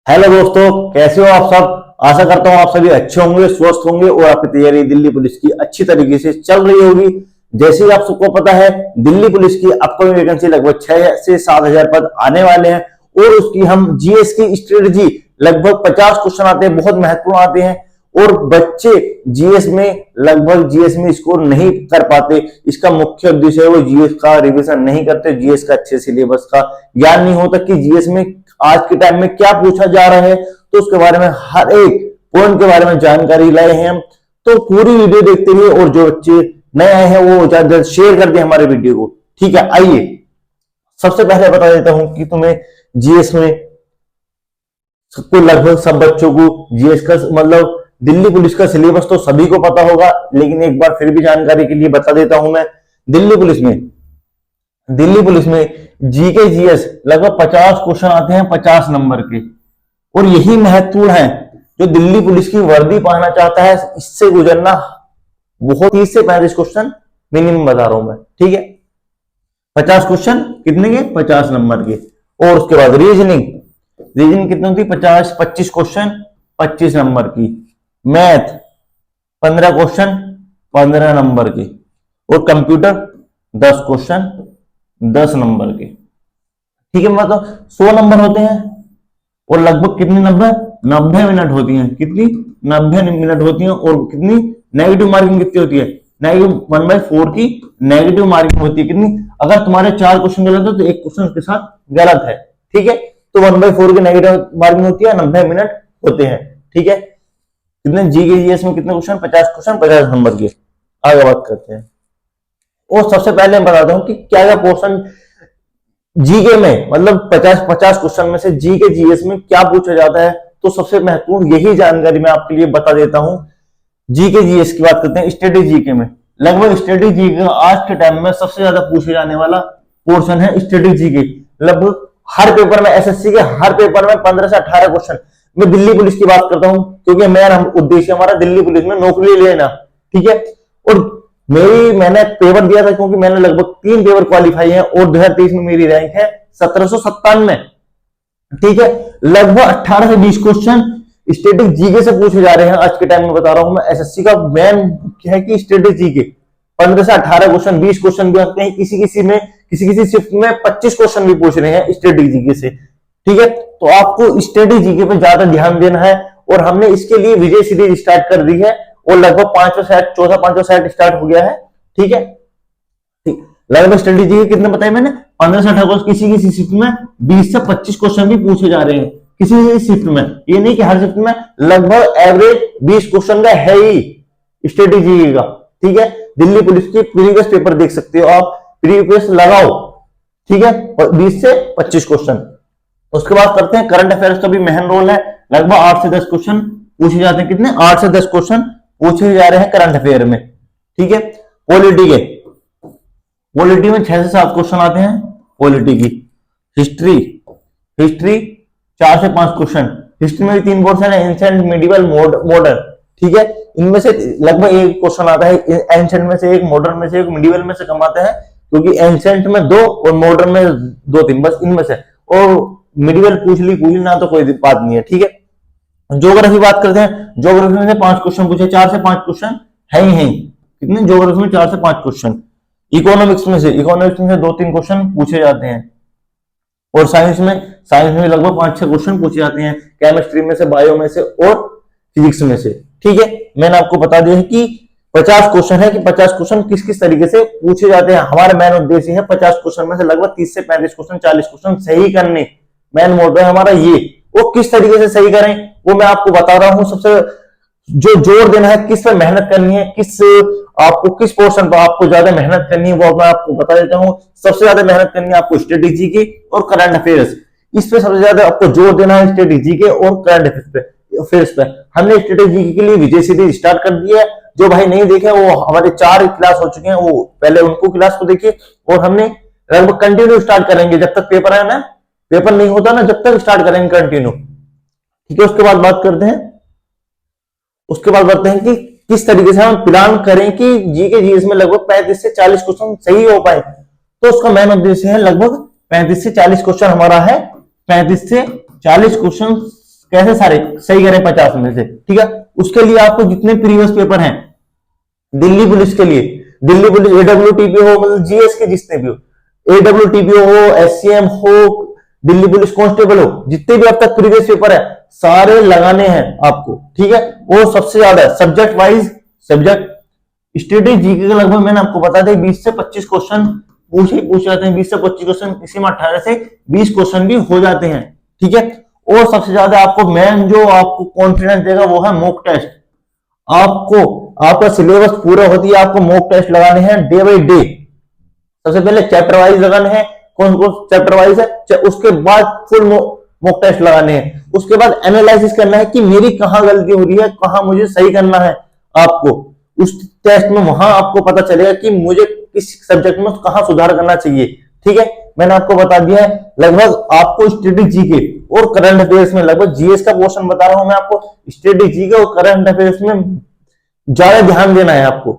Hello दोस्तों, कैसे हो आप सब। आशा करता हूँ आप सभी अच्छे होंगे, स्वस्थ होंगे और आपकी तैयारी दिल्ली पुलिस की अच्छी तरीके से चल रही होगी। जैसे ही आप सबको पता है, दिल्ली पुलिस की अपकमिंग वैकेंसी लगभग 6 से 7 हजार पद आने वाले हैं और उसकी हम जीएस की स्ट्रेटजी लगभग 50 क्वेश्चन आते हैं, बहुत महत्वपूर्ण आते हैं। और बच्चे जीएस में स्कोर नहीं कर पाते। इसका मुख्य उद्देश्य है वो जीएस का रिवीजन नहीं करते, जीएस का अच्छे सिलेबस का ज्ञान नहीं होता कि जीएस में आज के टाइम में क्या पूछा जा रहा है। तो उसके बारे में हर एक पॉइंट के बारे में जानकारी लाए हैं हम। तो पूरी वीडियो देखते हुए और जो बच्चे नए आए हैं वो ज्यादा शेयर कर दे हमारे वीडियो को। ठीक है, आइए सबसे पहले बता देता हूं कि तुम्हें जीएस में सबको लगभग सब बच्चों को जीएस का मतलब दिल्ली पुलिस का सिलेबस तो सभी को पता होगा, लेकिन एक बार फिर भी जानकारी के लिए बता देता हूं मैं। दिल्ली पुलिस में जीके जीएस लगभग 50 क्वेश्चन आते हैं 50 नंबर के। और यही महत्वपूर्ण है, जो दिल्ली पुलिस की वर्दी पाना चाहता है इससे गुजरना बहुत 30 से 35 क्वेश्चन मिनिमम बता रहा हूं मैं। ठीक है, 50 क्वेश्चन कितने के, 50 नंबर के। और उसके बाद रीजनिंग कितनी होती, 25 क्वेश्चन 25 नंबर की। मैथ 15 क्वेश्चन 15 नंबर के। और कंप्यूटर 10 क्वेश्चन 10 नंबर के। ठीक है, मतलब 100 नंबर होते हैं और लगभग कितनी 90 मिनट होती हैं। कितनी 90 मिनट होती हैं। और कितनी नेगेटिव मार्किंग कितनी होती है, नेगेटिव 1/4 की नेगेटिव मार्किंग होती है। कितनी, अगर तुम्हारे 4 क्वेश्चन गलत हो तो एक क्वेश्चन उसके साथ गलत है। ठीक है, तो 1/4 की नेगेटिव मार्किंग होती है, 90 मिनट होते हैं। ठीक है, कितने जीके जीएस में कितने क्वेश्चन, 50 क्वेश्चन 50 नंबर के। आगे बात करते हैं। और सबसे पहले मैं बताता हूं कि क्या क्या पोर्शन जीके में मतलब 50 क्वेश्चन में से जीके जीएस में क्या पूछा जाता है। तो सबसे महत्वपूर्ण यही जानकारी मैं आपके लिए बता देता हूं। जीके जीएस की बात करते हैं। स्टैटिक जीके में लगभग स्टैटिक जीके आज के टाइम में सबसे ज्यादा पूछे जाने वाला पोर्शन है स्टैटिक जीके। लगभग हर पेपर में, एसएससी के हर पेपर में 15 से 18 क्वेश्चन। मैं दिल्ली पुलिस की बात करता हूं क्योंकि मेरा उद्देश्य हमारा दिल्ली पुलिस में नौकरी लेना। ठीक है, और मैंने पेपर दिया था क्योंकि मैंने लगभग 3 पेपर क्वालिफाई है और 2023 में मेरी रैंक है 1797। ठीक है, लगभग 18 से 20 क्वेश्चन स्टैटिक जीके से पूछे जा रहे हैं आज के टाइम में। बता रहा हूं मैं, एसएससी का मेन है कि स्टैटिक जीके 15 से 18 क्वेश्चन, 20 क्वेश्चन भी आते हैं। किसी शिफ्ट में 25 क्वेश्चन भी पूछ रहे हैं स्टैटिक जीके से। ठीक है, तो आपको स्टैटिक जीके पे ज्यादा ध्यान देना है। और हमने इसके लिए विजय सीरीज स्टार्ट कर दी है और लगभग 5वां सेट, चौथा 5वां सेट स्टार्ट हो गया है। ठीक है, लगभग स्टैटिक जीके कितने बताए मैंने, 15 से 18 क्वेश्चन। किसी शिफ्ट में 20 से 25 क्वेश्चन भी पूछे जा रहे हैं किसी शिफ्ट में। ये नहीं कि हर शिफ्ट में, लगभग एवरेज 20 क्वेश्चन का है ही स्टैटिक जीके का। ठीक है, दिल्ली पुलिस की प्रीवियस पेपर देख सकते हो आप, प्रीवियस लगाओ। ठीक है, 20 से 25 क्वेश्चन। उसके बाद करते हैं करंट अफेयर्स का भी मेहन रोल है। लगभग 8 से 10 क्वेश्चन पूछे जाते हैं। कितने, 8 से 10 क्वेश्चन पूछे जा रहे हैं करंट अफेयर में। ठीक है, पॉलिटी में 6 से 7 क्वेश्चन आते हैं पॉलिटी की। हिस्ट्री 4 से 5 क्वेश्चन। हिस्ट्री में भी 3 पोर्शन है, एंशिएंट, मिडिवल, मॉडर्न। ठीक है, इनमें से लगभग एक क्वेश्चन आता है एंशिएंट में से एक, मॉडर्न में से एक, मिडिवल में से कम आता है क्योंकि एंशिएंट में 2 और मॉडर्न में 2-3 बस इनमें से। और मिडिवल पूछ ली ना तो कोई बात नहीं है। ठीक है, ज्योग्राफी बात करते हैं। ज्योग्राफी में से 5 क्वेश्चन पूछे, 4 से 5 क्वेश्चन है ही। कितने ज्योग्राफी में, 4 से 5 क्वेश्चन। इकोनॉमिक्स में से 2-3 क्वेश्चन पूछे जाते हैं। और साइंस में लगभग 5-6 क्वेश्चन पूछे जाते हैं, केमिस्ट्री में से, बायो में से और फिजिक्स में से। ठीक है, मैंने आपको बता दिया है कि 50 क्वेश्चन है कि 50 क्वेश्चन किस किस तरीके से पूछे जाते हैं। हमारा मेन उद्देश्य है 50 क्वेश्चन में से लगभग 30 से 35 क्वेश्चन, 40 क्वेश्चन सही करने। मेन मोटो है हमारा ये। वो किस तरीके से सही करें वो मैं आपको बता रहा हूं। सबसे जो जोर देना है, किस पे मेहनत करनी है, किस पोर्शन पर आपको ज्यादा मेहनत करनी है वो मैं आपको बता देता हूं। सबसे ज्यादा मेहनत करनी है आपको स्ट्रेटेजी की और करंट अफेयर्स। इस पे सबसे ज्यादा आपको जोर देना है, स्ट्रेटेजी के और करंट अफेयर्स पे। हमने स्ट्रेटेजी के लिए विजय सीरीज स्टार्ट कर दी है। जो भाई नहीं देखे वो हमारे 4 क्लास हो चुके हैं, वो पहले उनको क्लास को देखिए। और हमने लगभग कंटिन्यू स्टार्ट करेंगे जब तक पेपर है ना, पेपर नहीं होता ना जब तक स्टार्ट करेंगे कंटिन्यू। ठीक है, उसके बाद बात करते हैं कि किस तरीके से हम प्लान करें कि जीके जीएस में लगभग 35 से 40 क्वेश्चन सही हो पाए। तो उसका मेन उद्देश्य है लगभग 35 से 40 क्वेश्चन हमारा है, 35 से 40 क्वेश्चन कैसे सारे सही करें 50 में से, ठीक है। उसके लिए आपको जितने प्रीवियस पेपर हैं दिल्ली पुलिस के लिए, दिल्ली पुलिस AWTP हो, मतलब जीएस के जितने भी हो, AWTP हो, SCM हो, दिल्ली पुलिस कांस्टेबल हो, जितने भी अब तक प्रीवियस पेपर है सारे लगाने हैं आपको, ठीक है। और सबसे ज्यादा subject wise subject static GK का लगभग मैंने आपको बता दें 20 से 25 क्वेश्चन पूछ जाते हैं, 20 से 25 क्वेश्चन, इसी में 18 से 20 क्वेश्चन भी हो जाते हैं, ठीक है। और सबसे ज्यादा आपको मेन जो आपको कॉन्फिडेंस देगा वो है मॉक टेस्ट। आपको आपका सिलेबस पूरा होती है, आपको मॉक टेस्ट लगाने हैं डे बाई डे। सबसे पहले चैप्टर वाइज लगाने हैं, कौन कौन चैप्टर वाइज है, उसके बाद फुल मॉक टेस्ट लगाने हैं, उसके बाद एनालिसिस करना है कि मेरी कहां गलती हो रही है, कहां मुझे सही करना है। आपको उस टेस्ट में वहां आपको पता चलेगा कि मुझे किस सब्जेक्ट में कहां सुधार करना चाहिए, ठीक है। मैंने आपको बता दिया है लगभग आपको स्टैटिक जीके और करंट अफेयर्स में, लगभग जीएस का पोर्शन बता रहा हूं मैं आपको, स्टैटिक जीके और करंट अफेयर्स में ज्यादा ध्यान देना है आपको।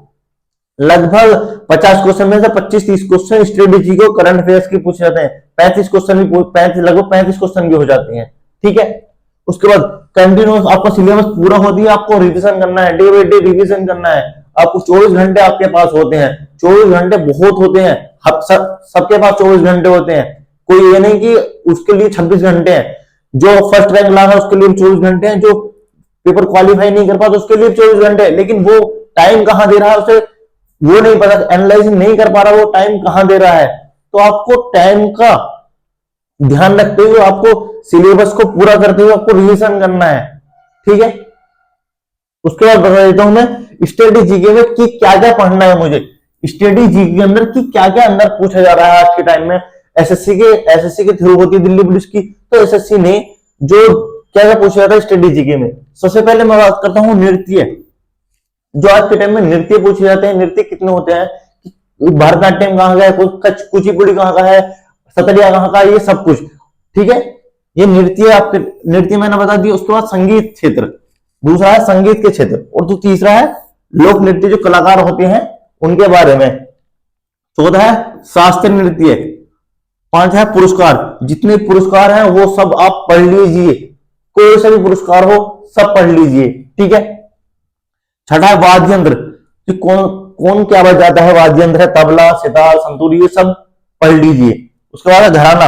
लगभग 50 क्वेश्चन में से 25-30 क्वेश्चन स्ट्रेटेजी को करंट अफेयर्स की पूछे जाते हैं, 35 क्वेश्चन भी, 35 लगभग 35 क्वेश्चन भी हो जाते हैं, ठीक है। उसके बाद कंटिन्यूस आपका सिलेबस पूरा होती है, आपको रिवीजन करना है, डे बाई डे रिवीजन करना है। आपको 24 घंटे आपके पास होते हैं, 24 घंटे बहुत होते हैं, सबके पास 24 घंटे होते हैं, कोई ये नहीं कि उसके लिए 26 घंटे हैं। जो फर्स्ट रैंक ला रहा है उसके लिए 24 घंटे हैं, जो पेपर क्वालिफाई नहीं कर पाता उसके लिए 24 घंटे, लेकिन वो टाइम कहां दे रहा है उसे वो नहीं पता, एनालाइज नहीं कर पा रहा, वो टाइम कहां दे रहा है। तो आपको टाइम का ध्यान रखते हुए आपको सिलेबस को पूरा करते हुए आपको रिवीजन करना है, ठीक है। उसके बाद बता देता हूं मैं स्टैटिक जीके में कि क्या क्या पढ़ना है मुझे, स्टैटिक जीके के अंदर कि क्या क्या अंदर पूछा जा रहा है आज के टाइम में। एसएससी के थ्रू होती है दिल्ली पुलिस की, तो एसएससी ने जो क्या क्या पूछा जाता है स्टैटिक जीके में। सबसे पहले मैं बात करता हूं नृत्य, जो आज के टाइम में नृत्य पूछे जाते हैं। नृत्य कितने होते हैं, भरतनाट्यम कहाँ का है, कुचिपुड़ी कहाँ का है, सतरिया कहाँ का है, ये सब कुछ, ठीक है। ये नृत्य आपके नृत्य मैंने बता दिया। उसके बाद संगीत क्षेत्र, दूसरा है संगीत के क्षेत्र, और तो तीसरा है लोक नृत्य जो कलाकार होते हैं उनके बारे में। चौथा है शास्त्रीय नृत्य। पांच है पुरस्कार, जितने पुरस्कार हैं वो सब आप पढ़ लीजिए, कोई सा भी पुरस्कार हो सब पढ़ लीजिए, ठीक है। छठा है वाद्य यंत्र, कि कौन कौन क्या बजाता है, वाद्य यंत्र है तबला, सितार, संतूर, ये सब पढ़ लीजिए। उसके बाद है घराना,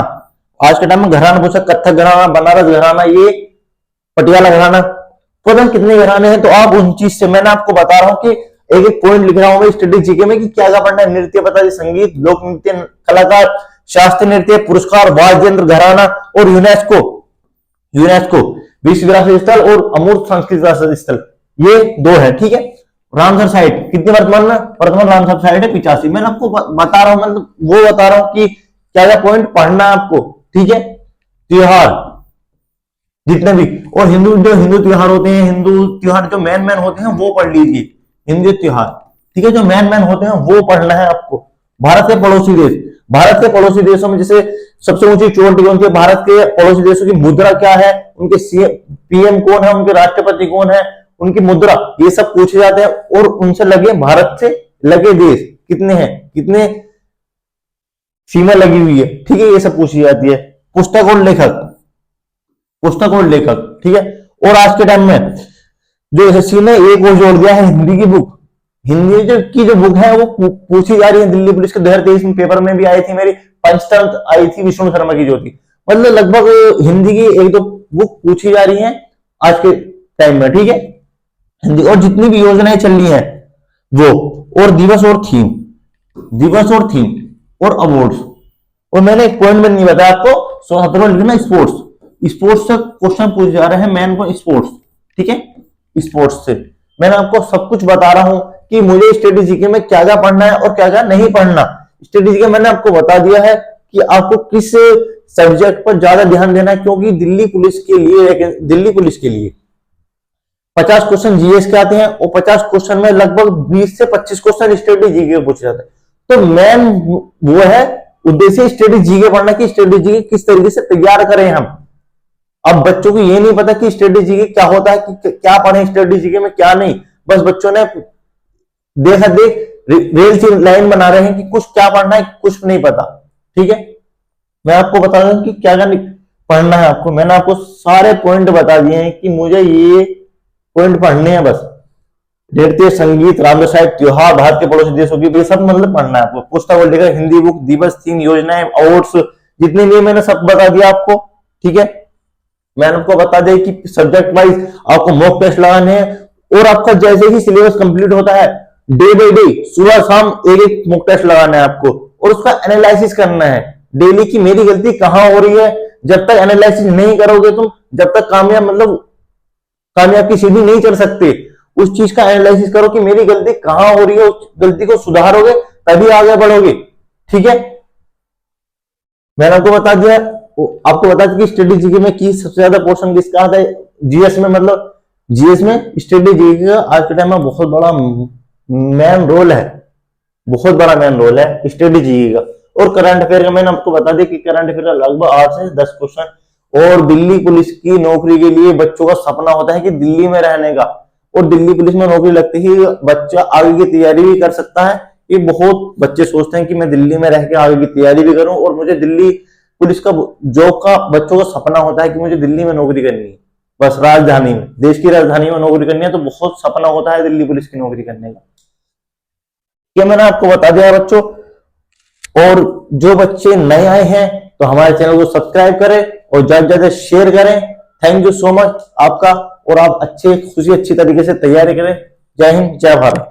आज के टाइम में घराना पूछा, कथक घराना, बनारस घराना, ये पटियाला घराना, पता कितने घराने हैं। तो आप उन चीज से मैंने आपको बता रहा हूं कि एक एक पॉइंट लिख रहा हूं मैं स्टैटिक जीके में कि क्या क्या पढ़ना है। नृत्य बता दी, संगीत, लोक नृत्य, कलाकार, शास्त्रीय नृत्य, पुरस्कार, वाद्य यंत्र, घराना, और यूनेस्को विश्व विरासत स्थल और अमूर्त सांस्कृतिक विरासत स्थल, ये 2 है, ठीक है। रामसर साइट कितने वर्तमान रामसर साइट है 85। मैंने आपको बता रहा हूं, मतलब वो बता रहा हूं कि क्या क्या पॉइंट पढ़ना है आपको, ठीक है। त्योहार जितने भी, और हिंदू त्योहार होते हैं, हिंदू त्योहार जो मेन होते हैं वो पढ़ लीजिए, हिंदू त्योहार, ठीक है, जो मेन होते हैं वो पढ़ना है आपको। भारत के पड़ोसी देश, भारत के पड़ोसी देशों में जैसे सबसे ऊंची चोटी कौन सी, भारत के पड़ोसी देशों की मुद्रा क्या है, उनके पीएम कौन है, उनके राष्ट्रपति कौन है, उनकी मुद्रा, ये सब पूछे जाते हैं। और उनसे लगे, भारत से लगे देश कितने हैं, कितने सीमा लगी हुई है, ठीक है, ये सब पूछी जाती है। पुस्तक और लेखक, ठीक है। और आज के टाइम में जो एसएससी ने एक और जोड़ दिया है हिंदी की बुक, हिंदी जो बुक है वो पूछी जा रही है दिल्ली पुलिस के 2023 में पेपर में भी आई थी, मेरी पंचतंत्र आई थी विष्णु शर्मा की जो थी, मतलब लगभग हिंदी की 1-2 बुक पूछी जा रही है आज के टाइम में, ठीक है, हिंदी। और जितनी भी योजनाएं चल रही है वो, और दिवस और थीम और अवार्ड्स। और मैंने एक पॉइंट में नहीं बताया आपको, 17वां लिखना स्पोर्ट्स से क्वेश्चन पूछे जा रहे हैं, मेन को स्पोर्ट्स, ठीक है। स्पोर्ट्स से मैंने आपको सब कुछ बता रहा हूं कि मुझे स्टैटिक जीके में क्या क्या पढ़ना है और क्या क्या नहीं पढ़ना। स्टैटिक जीके मैंने आपको बता दिया है कि आपको किस सब्जेक्ट पर ज्यादा ध्यान देना है, क्योंकि दिल्ली पुलिस के लिए 50 क्वेश्चन जीएस के आते हैं, और 50 क्वेश्चन में लगभग 20 से 25 क्वेश्चन स्टैटिक जीके पूछे जाते हैं। तो मेन वो है उद्देश्य स्टैटिक जीके पढ़ना कि स्टैटिक जीके किस तरीके से तैयार करें हम। अब बच्चों को ये नहीं पता कि स्टैटिक जीके क्या होता है, कि क्या पढ़े स्टैटिक जीके में क्या नहीं, बस बच्चों ने देखा रेल की लाइन बना रहे हैं कि कुछ क्या पढ़ना है, कुछ नहीं पता, ठीक है। मैं आपको बता दूं कि क्या पढ़ना है आपको। मैंने आपको सारे पॉइंट बता दिए हैं कि मुझे ये पॉइंट पढ़ने हैं बस। नृत्य, संगीत, राष्ट्र साहित्य, त्योहार, भारत के पड़ोसी देशों की, ये सब मतलब पढ़ना है आपको। पुस्तक वर्ल्ड का हिंदी बुक, दिवस, थीम, योजनाएं, अवार्ड्स, जितने भी मैंने सब बता दिया आपको। ठीक है, मैंने आपको बता दिया कि सब्जेक्ट वाइज आपको मॉक टेस्ट लगाने हैं और आपका जैसे ही सिलेबस कंप्लीट होता है डे बाय डे सुबह शाम एक एक मॉक टेस्ट लगाना है आपको और उसका एनालिसिस करना है डेली की मेरी गलती कहां हो रही है। जब तक एनालिसिस नहीं करोगे तुम, जब तक कामयाब की सीढ़ी नहीं चढ़ सकते। उस चीज का एनालिसिस करो कि मेरी गलती कहां हो रही है, उस गलती को सुधारोगे तभी आगे बढ़ोगे। ठीक है, मैंने आपको बता दिया। आपको बता दें कि स्टडी जीके में की सबसे ज्यादा पोर्शन किसका आता है जीएस में, मतलब जीएस में स्टडी जीके का आज के टाइम में बहुत बड़ा मेन रोल है, बहुत बड़ा मेन रोल है स्टडी जीके का। और करंट अफेयर का मैंने आपको बता दिया कि करंट अफेयर का लगभग 8 से 10 क्वेश्चन। और दिल्ली पुलिस की नौकरी के लिए बच्चों का सपना होता है कि दिल्ली में रहने का, और दिल्ली पुलिस में नौकरी लगते ही बच्चा आगे की तैयारी भी कर सकता है। ये बहुत बच्चे सोचते हैं कि मैं दिल्ली में रह के आगे की तैयारी भी करूं और मुझे दिल्ली पुलिस का जॉब का बच्चों का सपना होता है कि मुझे दिल्ली में नौकरी करनी है, बस राजधानी में, देश की राजधानी में नौकरी करनी है। तो बहुत सपना होता है दिल्ली पुलिस की नौकरी करने का। ये मैंने आपको बता दिया बच्चों। और जो बच्चे नए आए हैं तो हमारे चैनल को सब्सक्राइब करें और ज्यादा से ज्यादा शेयर करें। थैंक यू सो मच आपका, और आप अच्छी तरीके से तैयारी करें। जय हिंद, जय भारत।